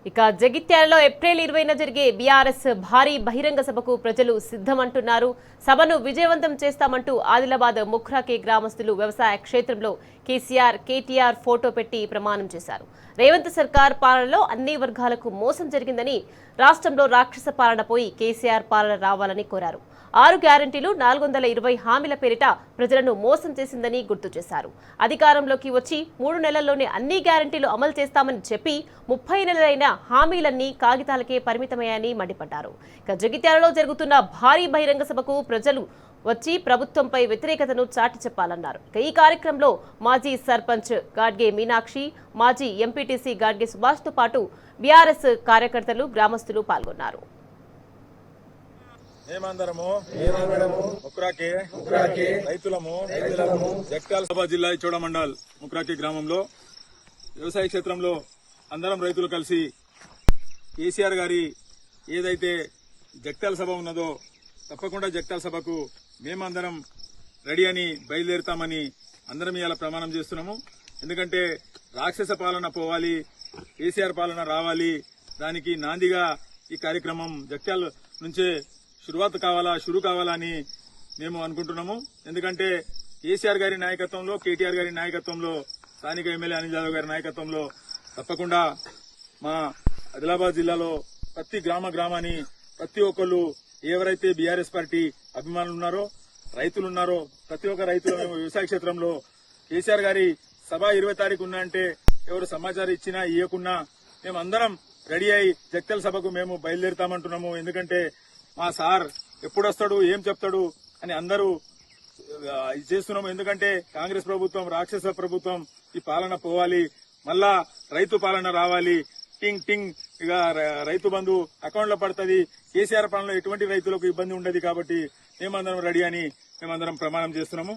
ఇక జగిత్యాలలో ఏప్రిల్ 20న జరిగే బీఆర్ఎస్ భారీ బహిరంగ సభకు ప్రజలు సిద్ధమంటున్నారు. సభను విజయవంతం చేస్తామంటూ ఆదిలాబాద్ ముఖ్రాకే గ్రామస్తులు వ్యవసాయ క్షేత్రంలో కేటీఆర్ ఫోటో పెట్టి ప్రమాణం చేశారు. రేవంత్ సర్కార్ పాలనలో అన్ని వర్గాలకు మోసం జరిగిందని, రాష్ట్రంలో రాక్షస పాలన పోయి కేసీఆర్ పాలన రావాలని కోరారు. 6 గ్యారెంటీలు 420 హామీల పేరిట ప్రజలను మోసం చేసిందని గుర్తు చేశారు. అధికారంలోకి వచ్చి 3 నెలల్లోనే అన్ని గ్యారెంటీలు అమలు చేస్తామని చెప్పి 30 నెలలైన హామీలన్నీ కాగితాలకే పరిమితమయ్యాయని మండిపడ్డారు. ఇక జగిత్యాలలో జరుగుతున్న భారీ బహిరంగ సభకు ప్రజలు వచ్చి ప్రభుత్వంపై వ్యతిరేకతను చాటి చెప్పాలన్నారు. ఈ కార్యక్రమంలో మాజీ సర్పంచ్ గాడ్గే మీనాక్షి, మాజీ ఎంపీటీసీ గాడ్గే సుభాష్తో పాటు బీఆర్ఎస్ కార్యకర్తలు, గ్రామస్తులు పాల్గొన్నారు. మేమందరము ముక్రాకే రైతులము జగిత్యాల జిల్లా ఇచ్చోడ మండల్ ముక్రాకే గ్రామంలో వ్యవసాయ క్షేత్రంలో అందరం రైతులు కలిసి కేసీఆర్ గారి ఏదైతే జగిత్యాల సభ ఉన్నదో తప్పకుండా జగిత్యాల సభకు మేమందరం రెడీ అని బయలుదేరుతామని అందరం ఇవాళ ప్రమాణం చేస్తున్నాము. ఎందుకంటే రాక్షస పాలన పోవాలి, కేసీఆర్ పాలన రావాలి, దానికి నాందిగా ఈ కార్యక్రమం జగిత్యాల నుంచే షురు కావాలా అని మేము అనుకుంటున్నాము. ఎందుకంటే కేసీఆర్ గారి నాయకత్వంలో, కేటీఆర్ గారి నాయకత్వంలో, స్థానిక ఎమ్మెల్యే అనిల్ యాదవ్ గారి నాయకత్వంలో తప్పకుండా మా ఆదిలాబాద్ జిల్లాలో ప్రతి గ్రామాన్ని ప్రతి ఒక్కళ్ళు ఎవరైతే బీఆర్ఎస్ పార్టీ అభిమానులు ఉన్నారో, రైతులున్నారో, ప్రతి ఒక్క రైతులు మేము వ్యవసాయ క్షేత్రంలో కేసీఆర్ గారి సభ 20 తారీఖు ఉన్నా అంటే ఎవరు సమాచారం ఇచ్చినా ఇవ్వకున్నా మేము అందరం రెడీ అయి జగిత్యాల సభకు మేము బయలుదేరుతామంటున్నాము. ఎందుకంటే మా సార్ ఎప్పుడొస్తాడు, ఏం చెప్తాడు అని అందరూ చేస్తున్నాము. ఎందుకంటే కాంగ్రెస్ ప్రభుత్వం రాక్షస ప్రభుత్వం, ఈ పాలన పోవాలి, మళ్ళా రైతు పాలన రావాలి, టింగ్ టింగ్ ఇక రైతు బంధు అకౌంట్ లో పడుతుంది, కేసీఆర్ పాలనలో ఎటువంటి రైతులకు ఇబ్బంది ఉండదు. కాబట్టి మేమందరం రెడీ అని మేమందరం ప్రమాణం చేస్తున్నాము.